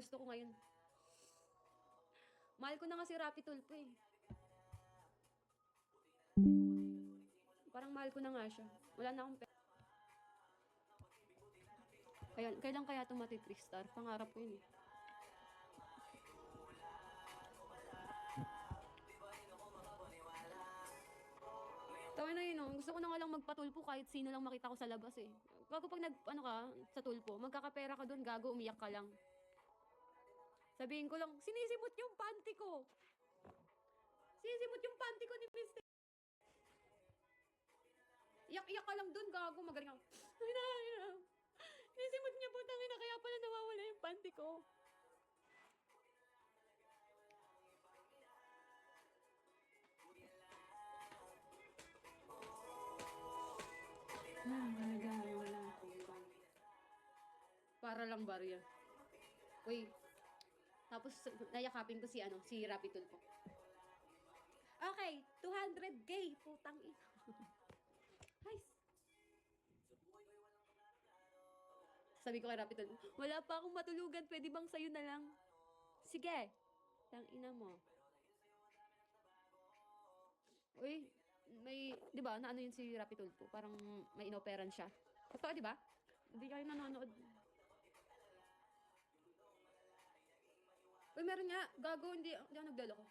gusto ko ngayon. Mahal ko na nga si Rapi Tulfo eh. Parang mahal ko na nga siya. Wala na akong pera. Kailan kaya ito mati-3-star? Pangarap ko yun eh. Tawa na yun, gusto ko na nga lang magpatulpo kahit sino lang makita ko sa labas eh. Gago pag ano ka, sa tulpo, magkakapera ka doon, gago, umiyak ka lang. Sabihin ko lang, sinisimot yung panty ko. Sinisimot yung panty ko ni Mr. Iyak-iyak ka lang doon, gago, magaling ako. Sinisimot niya po, tangina, kaya pala nawawala yung panty ko. Para lang barya. Uy. Tapos nayakapin ko si Rapi Tulfo. Okay, 200K, putang ina. Guys. Sabi ko kay Rapi Tulfo, wala pa akong matulugan, pwede bang sa'yo na lang? Sige. Tang ina mo. Uy, may, di ba, naano yun si Rapi Tulfo? Parang may inoperan siya. Totoo, di ba? Hindi kayo nanonood. Uy, meron nga. Gago, hindi ako naglaloko.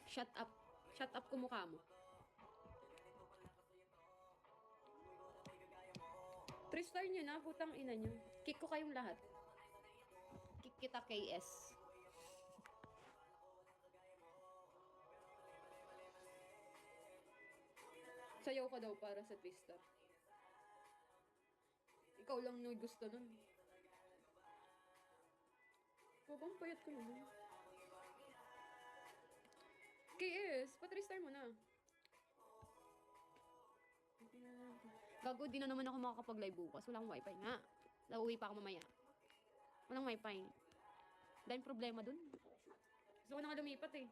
Shut up. Shut up kumukha mo. 3-star nyo na, putang ina nyo. Kick ko kayong lahat. Kick kita KS. Sayaw ka daw para sa 3-star. Ikaw lang nung gusto nun. Pabang payat ko naman. KS, pa 3-star mo na. Gago, di na naman ako makakapag-live bukas. Walang wifi nga. Nauwi pa ako mamaya. Walang wifi. Dahil problema dun. Gusto ko na nga lumipat eh.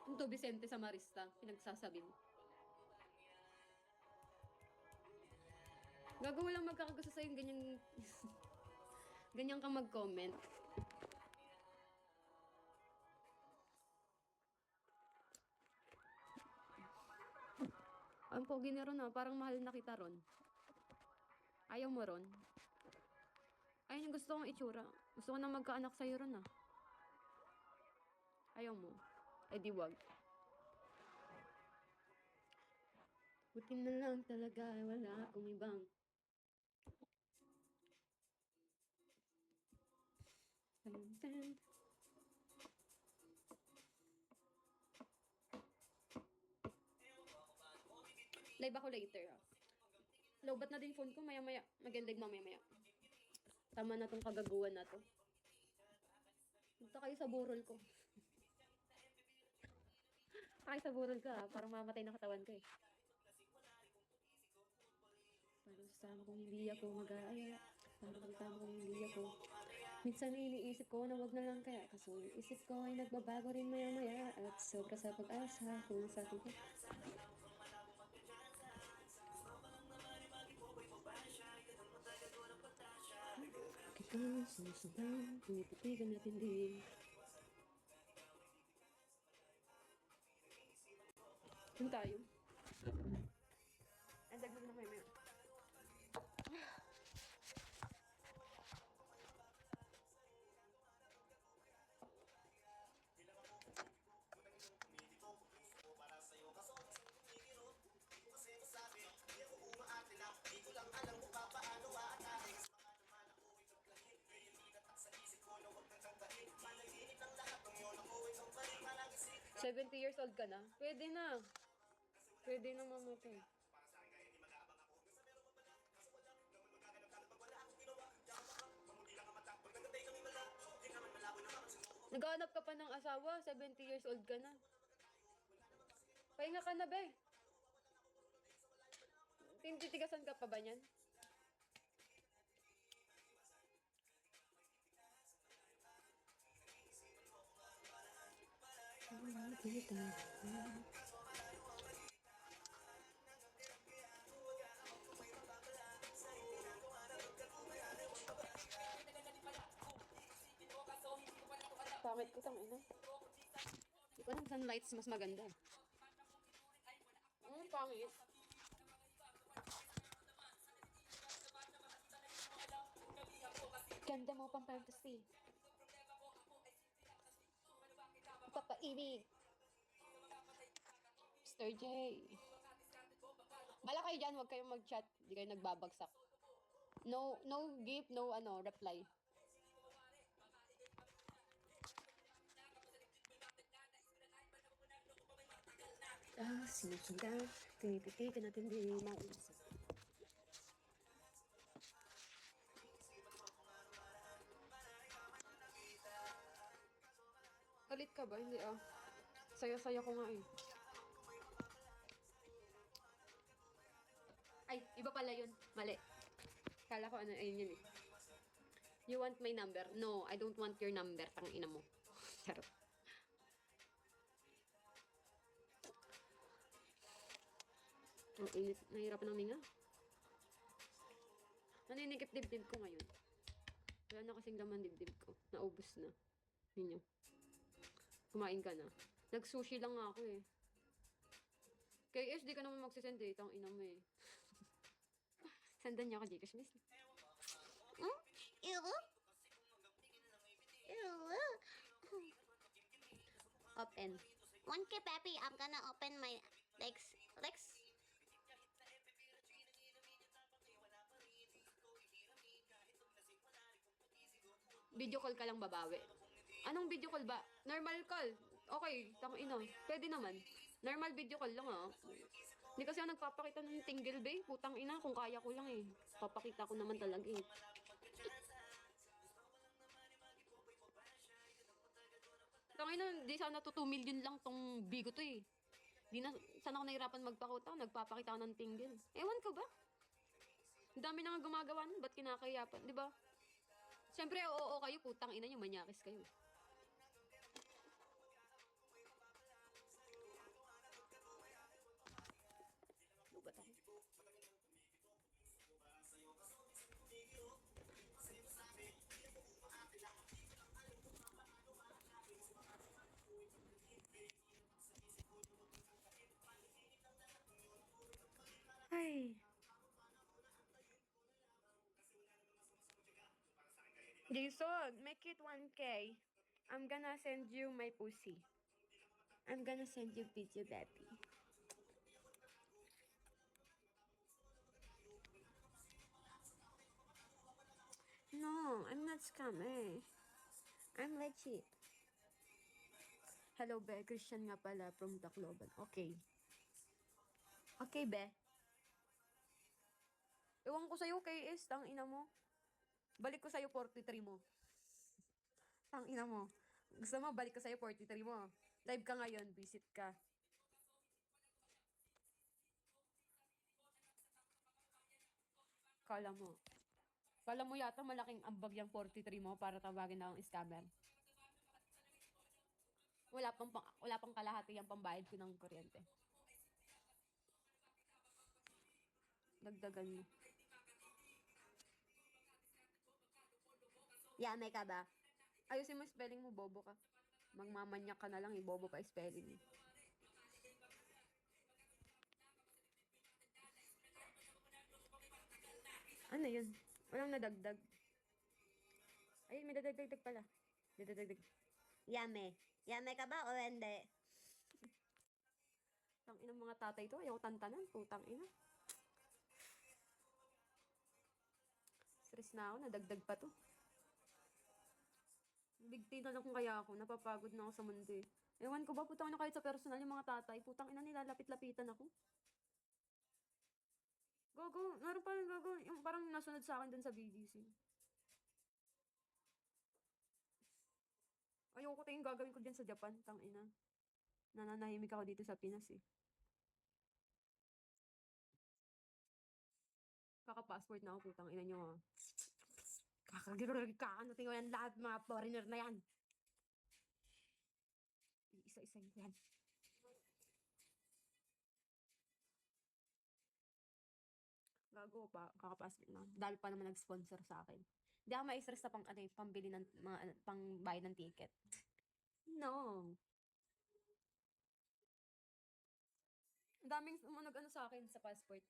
Punto Vicente sa Marista, pinagsasabi mo. Gago, walang magkakagusto sa'yo yung ganyan. Ganyan kang mag-comment. Ang pogi na ron ah, parang mahal na kita ron. Ayaw mo ron? Ayun yung gusto kong itsura. Gusto ko na magkaanak sa'yo ron ah. Ayaw mo? Ay di wag. Buti na lang talaga, wala akong ibang. Live ako later ah. Lobat na din phone ko, maya-maya. Mag-live mamaya-maya. Tama na tong kagaguhan na to. Punta kayo sa burol ko. Kayo sa burol ka parang mamatay na katawan ko eh. Parang sasama kong hindi ako mag-aaya. Parang sasama kong hindi ako. Minsan iniisip ko na wag na lang kaya. Kaso yung isip ko ay nagbabago rin maya-maya. At sobra sa pag-asa kung sa akin ko. Ikaw, sumusubang, pinipitigan natin din. Doon tayo. Ang dagdag na kayo. Seventy years old ka na? Pwede na. Pwede na mamatay. Naghahanap ka pa ng asawa, 70 years old ka na. Pahinga ka na, be. Tititigasan ka pa ba niyan? kita. Pangit ko, tangina. Hindi ko alam saan lights mas maganda. Pangit. Ganda mo pang fantasy. Papaibig. Mr. J. Bala kayo dyan, huwag kayong mag-chat. Hindi kayo nagbabagsak. No gift, no reply. Sinusundan. Tinititigan natin di mauusap. Galit ka ba? Hindi ah. Saya-saya ko nga eh. Ay, iba pala yun. Mali. Kala ko ano, ayun yun eh. You want my number? No, I don't want your number. Tangina mo. Charot. Ang init. Nahirapan ng minga. Naninikip dibdib ko ngayon. Wala na kasing laman dibdib ko. Naubos na. Ninyo. Kumain ka na. Nag-sushi lang nga ako eh. KS, di ka naman magsisend eh. Tangina mo eh. Sendan niya ako Gcash, miss. Ew. Open. 1K, Papi. I'm gonna open my legs. Video call ka lang babawi. Anong video call ba? Normal call. Okay, tangina. Pwede naman. Normal video call lang ah. Hindi kasi ako nagpapakita ng tingle bay. Putang ina, kung kaya ko lang eh. Papakita ko naman talaga eh. Tangina, di sana to 2 million lang tong bigo to eh. Di na, sana ako nahirapan magpakita. Nagpapakita ako ng tingle. Ewan ko ba? Ang dami na nga gumagawa nun. Ba't kinakayapan? Di ba? Siyempre, oo kayo. Putang ina nyo. Manyakis kayo. Lubat ako. Ay. Jason, make it 1K. I'm gonna send you my pussy. I'm gonna send you video, baby. No, I'm not scammer. I'm legit. Hello, be. Christian nga pala from Tacloban. Okay. Okay, be. Ewan ko sa'yo, KS. Tang ina mo. Balik ko sa'yo 43 mo. Tang ina mo. Gusto mo, balik ko sa'yo 43 mo. Live ka ngayon, visit ka. Kala mo. Kala mo yata malaking ambag yung 43 mo para tawagin na ang scammer. Wala pang kalahati yung pambayad ko ng kuryente. Dagdagan mo. Yame ka ba? Ayusin mo spelling mo, bobo ka. Magmamanyak ka na lang, bobo pa spelling mo. Ano yun? Walang nadagdag. Ay, may dadagdag pala. May dadagdag. Yame. Yame ka ba o hindi? Tang ina mga tatay to. Ayaw tantanan. Putang ina. Stress na ako. Nadagdag pa to. Bigti na lang kung kaya ako. Napapagod na ako sa mundo eh. Ewan ko ba, putang ina kahit sa personal yung mga tatay. Putang ina nilalapit-lapitan ako. Gogo, naroon pa rin gogo. Yung parang nasunod sa akin dun sa BDC. Ayoko tingin gagawin ko dyan sa Japan. Tang ina. Nananahimik ako dito sa Pinas eh. Kaka-passport na ako, putang ina nyo ah. Kakagirurag ka, ano tingnan yan lahat mga foreigner na yan. isa-isa yan. Gago pa, kakapasok na. Dahil pa naman nag-sponsor sa akin. Hindi ako ma-stress sa pambili ng mga, pangbayad ng ticket. No. Ang daming nag-ano sa akin sa passport.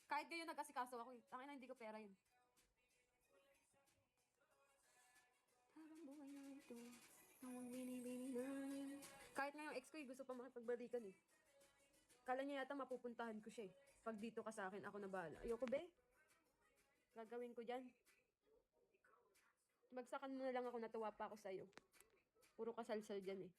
Kahit ngayon nag-asikaso ako, tangina hindi ko pera yun. Habang buhay na ito, nawang binibini namin. Kahit nga yung ex ko, gusto pa makipagbalikan eh. Kala niya yata mapupuntahan ko siya eh. Pag dito ka sa akin, ako na bahala. Ayoko be. Gagawin ko dyan. Magsakan mo na lang ako, natuwa pa ako sa'yo. Puro kasalsal dyan eh.